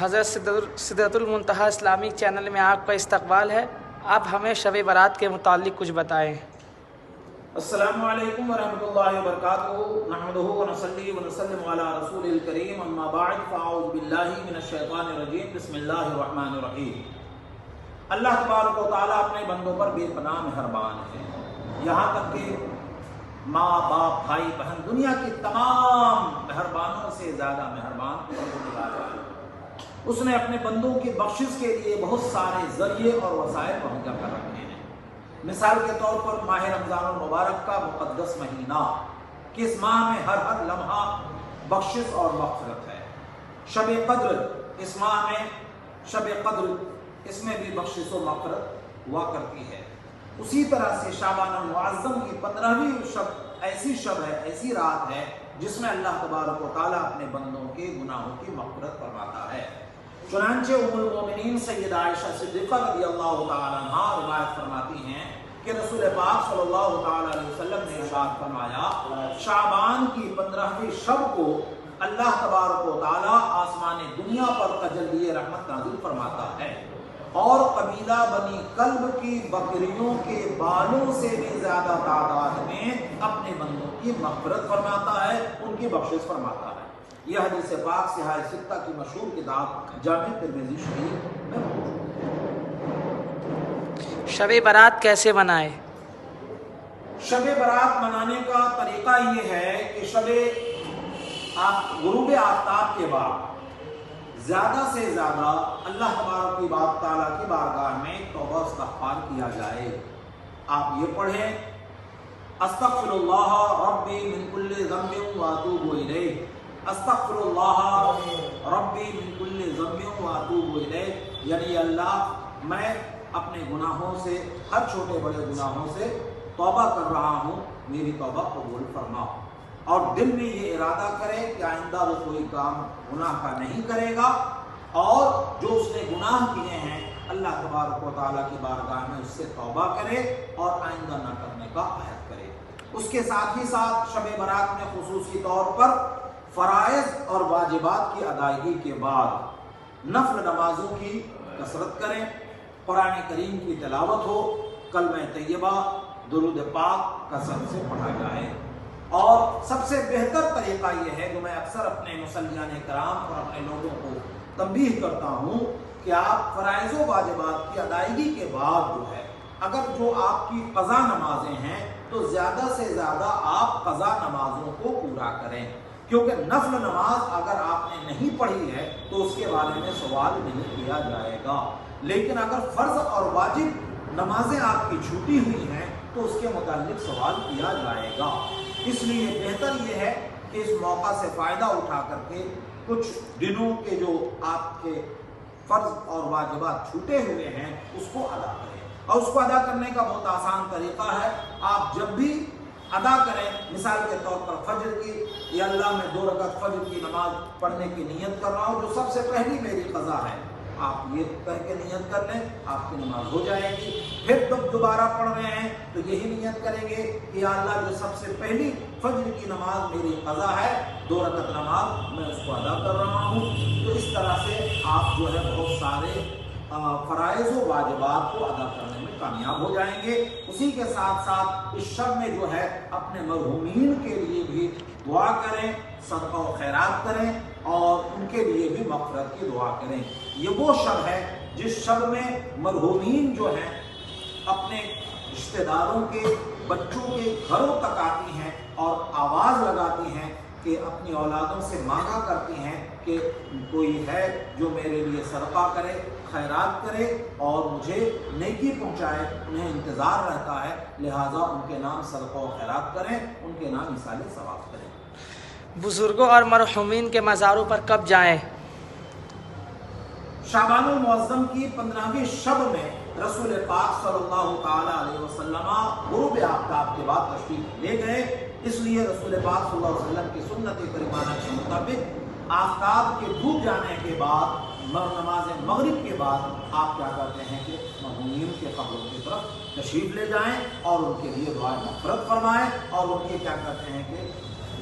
حضرت سدرۃ المنتہا اسلامی چینل میں آپ کا استقبال ہے. آپ ہمیں شب برات کے متعلق کچھ بتائیں. السلام علیکم ورحمۃ اللہ وبرکاتہ. نحمدہ ونصلی ونسلم علی رسول الکریم. اما بعد فاعوذ باللہ من الشیطان الرجیم. بسم اللہ الرحمن الرحیم. اللہ تبارک و تعالیٰ اپنے بندوں پر بے پناہ مہربان ہے. یہاں تک کہ ماں باپ بھائی بہن دنیا کی تمام مہربانوں سے زیادہ مہربان پروردگار ہے. اس نے اپنے بندوں کی بخشش کے لیے بہت سارے ذریعے اور وسائل مہیا کر رکھے ہیں. مثال کے طور پر ماہ رمضان المبارک کا مقدس مہینہ کہ اس ماہ میں ہر لمحہ بخشش اور مغفرت ہے. شب قدر اس ماہ میں شب قدر اس میں بھی بخشش و مغفرت ہوا کرتی ہے. اسی طرح سے شعبان المعظم کی 15ویں شب ایسی شب ہے، ایسی رات ہے جس میں اللہ تبارک و تعالیٰ اپنے بندوں کے گناہوں کی مغفرت فرماتا ہے. چنانچہ ام المومنین سیدہ عائشہ صدیقہ رضی اللہ تعالیٰ عنہا روایت فرماتی ہیں کہ رسول پاک صلی اللہ تعالیٰ علیہ وسلم نے ارشاد فرمایا، شعبان کی 15ویں شب کو اللہ تبارک و تعالیٰ آسمان دنیا پر تجلی رحمت نازل فرماتا ہے اور قبیلہ بنی کلب کی بکریوں کے بالوں سے بھی زیادہ تعداد میں اپنے بندوں کی مغفرت فرماتا ہے، ان کی بخشش فرماتا ہے. یہ حدیث پاک صحیح ستہ کی مشہور کتاب جامع ترمذی شریف میں موجود ہے. شب برات کیسے منائے؟ شب برات منانے کا طریقہ یہ ہے کہ غروب آفتاب کے بعد زیادہ سے زیادہ اللہ تبارک کی بات تعالیٰ کی بارگاہ میں توبہ استغفار کیا جائے. آپ یہ پڑھیں، استغفر اللہ ربی من کل ذنب واتوب الیہ، استغفر اللہ ربی من کل ذنب واتوب الیہ، یعنی اللہ میں اپنے گناہوں سے، ہر چھوٹے بڑے گناہوں سے توبہ کر رہا ہوں، میری توبہ قبول فرما. اور دل میں یہ ارادہ کرے کہ آئندہ وہ کوئی کام گناہ کا نہیں کرے گا، اور جو اس نے گناہ کیے ہیں اللہ تبارک و تعالیٰ کی بارگاہ میں اس سے توبہ کرے اور آئندہ نہ کرنے کا عہد کرے. اس کے ساتھ ہی ساتھ شب برات میں خصوصی طور پر فرائض اور واجبات کی ادائیگی کے بعد نفل نمازوں کی کثرت کریں، قرآن کریم کی تلاوت ہو، کلمہ طیبہ درود پاک کثرت سے پڑھا جائے. اور سب سے بہتر طریقہ یہ ہے جو میں اکثر اپنے مصلیان کرام اور اپنے لوگوں کو تنبیہ کرتا ہوں کہ آپ فرائض و واجبات کی ادائیگی کے بعد جو ہے، اگر جو آپ کی قضا نمازیں ہیں تو زیادہ سے زیادہ آپ قضا نمازوں کو پورا کریں، کیونکہ نفل نماز اگر آپ نے نہیں پڑھی ہے تو اس کے بارے میں سوال نہیں کیا جائے گا. لیکن اگر فرض اور واجب نمازیں آپ کی چھوٹی ہوئی ہیں تو اس کے متعلق سوال کیا جائے گا. اس لیے بہتر یہ ہے کہ اس موقع سے فائدہ اٹھا کر کے کچھ دنوں کے جو آپ کے فرض اور واجبات چھوٹے ہوئے ہیں اس کو ادا کریں. اور اس کو ادا کرنے کا بہت آسان طریقہ ہے، آپ جب بھی ادا کریں، مثال کے طور پر فجر کی، یا اللہ میں 2 رکعت فجر کی نماز پڑھنے کی نیت کر رہا ہوں جو سب سے پہلی میری قضا ہے، آپ یہ کہہ کے نیت کر لیں، آپ کی نماز ہو جائے گی. پھر جب دوبارہ پڑھ رہے ہیں تو یہی نیت کریں گے کہ یا اللہ جو سب سے پہلی فجر کی نماز میری قضا ہے، 2 رکعت نماز میں اس کو ادا کر رہا ہوں. تو اس طرح سے آپ جو ہے بہت سارے فرائض و واجبات کو ادا کرنے میں کامیاب ہو جائیں گے. اسی کے ساتھ ساتھ اس شب میں جو ہے اپنے مرحومین کے لیے بھی دعا کریں، صدقہ و خیرات کریں اور ان کے لیے بھی مغفرت کی دعا کریں. یہ وہ شب ہے جس شب میں مرحومین جو ہیں اپنے رشتہ داروں کے، بچوں کے گھروں تک آتی ہیں اور آواز لگاتی ہیں کہ اپنی اولادوں سے مانگا کرتی ہیں کہ کوئی ہے جو میرے لیے صدقہ کرے، خیرات کرے اور مجھے نیکی پہنچائے. انہیں انتظار رہتا ہے، لہٰذا ان کے نام صدقہ و خیرات کریں، ان کے نام ایصال ثواب کریں. بزرگوں اور مرحومین کے مزاروں پر کب جائیں؟ شعبان المعظم کی 15ویں شب میں رسول پاک صلی اللہ تعالیٰ علیہ وسلم غروب آفتاب کے بعد تشریف لے گئے. اس لیے رسول پاک صلی اللہ علیہ وسلم کی سنت کریمانہ کے مطابق آفتاب کے ڈوب جانے کے بعد نماز مغرب کے بعد آپ کیا کرتے ہیں کہ مرحومین کے قبروں کی طرف تشریف لے جائیں اور ان کے لیے دعائیں مغفرت فرمائیں اور ان کے کیا کرتے ہیں کہ